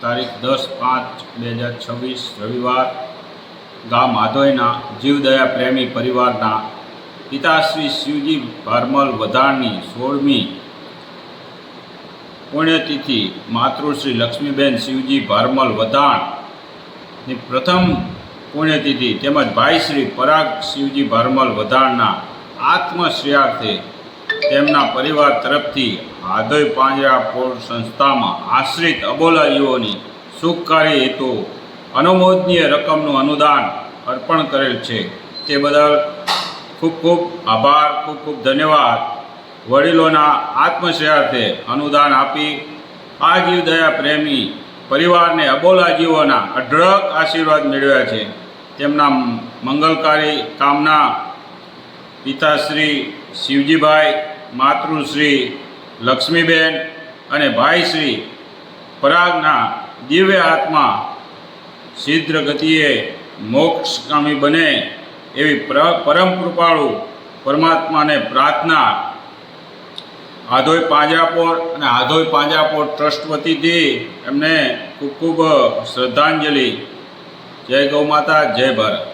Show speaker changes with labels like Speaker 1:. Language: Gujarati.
Speaker 1: તારીખ 10/5/2026 રવિવાર ગામ આધોઈના જીવદયા પ્રેમી પરિવારના પિતાશ્રી શિવજી ભારમલ વધાણની 16મી પુણ્યતિથિ માતૃશ્રી લક્ષ્મીબેન શિવજી ભારમલ વધાણની પ્રથમ પુણ્યતિથિ તેમજ ભાઈશ્રી પરાગ શિવજી ભારમલ વધાણના આત્મશ્રેયાર્થે તેમના પરિવાર તરફથી આધોઈ પાંજરાપોળ સંસ્થામાં આશ્રિત અબોલાજીઓની સુખકારી હેતુ અનુમોદનીય રકમનું અનુદાન અર્પણ કરેલ છે. તે બદલ ખૂબ ખૂબ આભાર, ખૂબ ખૂબ ધન્યવાદ. વડીલોના આત્મશ્રેયાર્થે અનુદાન આપી આ જીવદયા પ્રેમી પરિવારને અબોલાજીઓના અઢળક આશીર્વાદ મેળવ્યા છે. તેમના મંગલકારી કામના પિતાશ્રી શિવજીભાઈ, માતૃશ્રી લક્ષ્મીબેન અને ભાઈશ્રી પરાગના દિવ્ય આત્મા શીઘ્ર ગતિએ મોક્ષગામી બને એવી પરમ કૃપાળુ પરમાત્માને પ્રાર્થના આધોઈ પાંજરાપોળ અને આધોઈ પાંજરાપોળ ટ્રસ્ટ વતીથી એમને ખૂબ ખૂબ શ્રદ્ધાંજલિ. જય ગૌ માતા, જય ભારત.